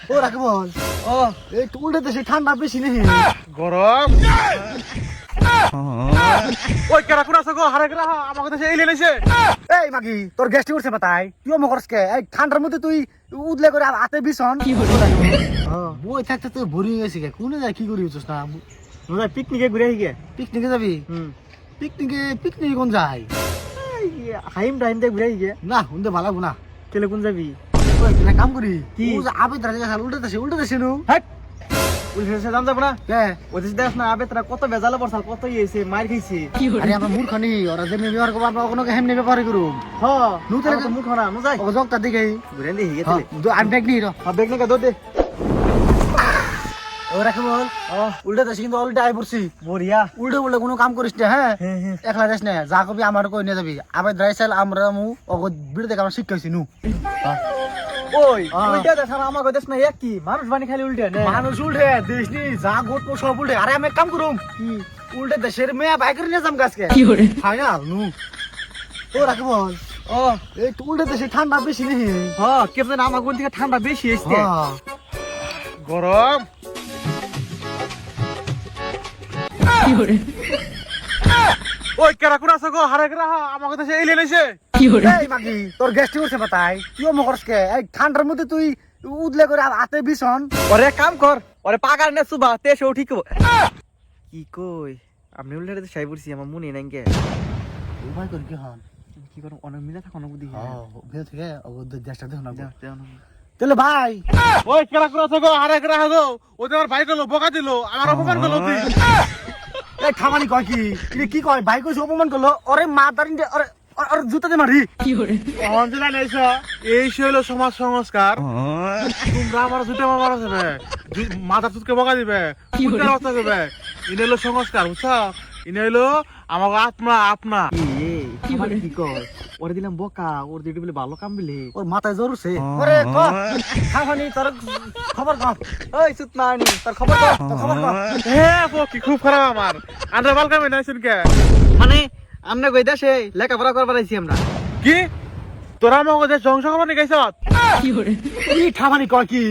ও রাখবো ও এই টুলটা দেশে ঠান্ডা বেশি নেই গরম ওই কেরা কোন আছে গো হারে কেরা আমাকে দেশে এলিয়ে নিছে এই মাগি তোর গ্যাস্ট্রিক উঠছে মাথায় তুই অমক করছকে এই ঠান্ডার মধ্যে তুই উদলে করে হাতে বিছন কি বই থাকতে তুই ভরি গেছি কে কোনে যায় কি করি হচ্ছিস না আমরা পিকনিকে ঘুরে আই গে পিকনিকে যাবি পিকনিকে কোন যায় হাইম টাইম তে ঘুরে আই গে না হুন্দে ভালো না কেলে কোন যাবি ওই না কাম করি কি? ও যে আবে তারা জায়গা উল্টে দেশে নু হাট উল্টে দাম যাব না কে ওই যে দেখ না আবে তোরা কত বেজালে বর্ষাল কত ইয়েছে মার খাইছে আরে আমরা মূর্খ নি ওরা যে ব্যবহার করব আমরা কোনো হেমনে ব্যবহার করব হ নু তাহলে তাহলে তো মুখ না নু যাই ও জগটা দিকে ঘুরে দি গে তাহলে আমি ব্যাগ নিয়ে হ্যাঁ বেগ না দৌড় দে ও রাখবো উল্টে দেশে কিন্তু অলরেডি আই পড়ছি বড়িয়া উল্টে কোনো কাম করিস না হ্যাঁ হ্যাঁ হ্যাঁ একলা যাস না যা কবি আমার কই নিয়ে যাবি আবার দ্রাইসাল আমরা মু অগদ বিড়ে দেখে আমরা শিখাইছি নু ওই হ্যাঁ। উল্টে দেখ না আমাকে দেশ না এক কি মানুষ বানি খালি উল্টে নে মানুষ উল্টে দেশ নি যা গোট পো সব উল্টে আরে আমি এক কাম করুম কি উল্টে দেশের মেয়া বাইকের নিয়ে যাম গাছকে ফাইনাল নু ও রাখবো ও এই উল্টে দেশে ঠান্ডা বেশি নেই হ্যাঁ কেমন আমার কোন থেকে ঠান্ডা বেশি এসছে হ্যাঁ গরম ওই কেরা কোন আছে গো হারে কেরা আমাকে দেশে এলিয়ে নিছে এই মাগি তোর গ্যাস্ট্রিক উঠছে মাথায় তুই অমক করছকে এই ঠান্ডার মধ্যে তুই উদলে করে হাতে বিছন ওরে এক কাম কর ওরে পাকার নে সুবা তে সেও ঠিক হবো কি কই আপনি উল্টে তো সাই পড়ছি আমার মনে নাই কে উপায় করি কি হন কি করব অনেক মিলা থাকো না বুদ্ধি হ্যাঁ ভিতর থেকে অগদ দেশটা দেখো না যাও যাও না তাহলে ভাই ওই কেরা কোন আছে গো হারে কেরা গো ওই তো আমার ভাই গেল বকা দিল আমার অপমান করলো তুই এই খামানি কয় কি এটা কি কয় ভাই কইছে অপমান করলো ওরে মা দারিন দে ওরে ওরে জুতাতে মারি অঞ্জলা নেইছো এই হলো সমাজ সংস্কার তোমরা আমার জুতে মারা যাবে মাথা তুতকে বকা দিবে কুত্তার অবস্থা করবে ইনে হলো সংস্কার বুঝছো ইনে হলো আমার আত্মা আপনা কি কয় ওরে দিলাম বকা ওর দিদি বলে ভালো কাম বিলে ওর মাথায় জরুছে ওরে ক খামানি তোর খবর ক ওই সুত নানি তোর খবর কর তোর খবর ক হে বকি খুব খারাপ আমার আন্ডার বাল কামে নাইছেন কে মানে আমরা কই দেশে লেখাপড়া করবার আইছি আমরা কি তোরা আমাকে দেশ ধ্বংস করবার নিগাইছ এই খামানি কয় কি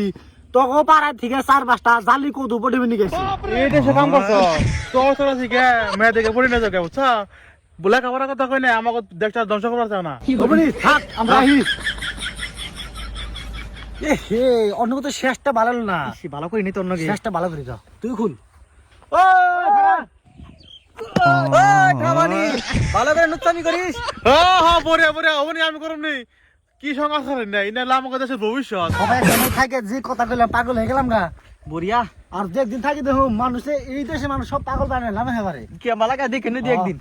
তোকে পাড়ায় থেকে 4-5টা জালি কদু পড়ে নিয়ে গেছে এই দেশে কাম করছ তোর তোরা শিখে মেয়ে দেখে পড়ি না যাকে বুঝছ বলে খাবার কথা কই না আমাকে দেশটা ধ্বংস করবার চাও না বলি থাক আমরা আহি এ হে অন্য তো শেষটা ভালো হলো না ভালো করি নি তোর নাকি শেষটা ভালো করে যাও তুই খুল ও খাবানি ভালো করে নুচ্ছামি করিস হ্যাঁ হ্যাঁ বড়িয়া বড়িয়া অবনি আমি করম নি কি সংস্কার নাই না আমাকে দেশের ভবিষ্যৎ সবাই এখানে থাকে যে কথা কইলাম পাগল হয়ে গেলাম গা বড়িয়া আর যে একদিন থাকি দেখো মানুষে এই দেশে মানুষ সব পাগল বানালাম এবারে কি মালাকা দেখে নি একদিন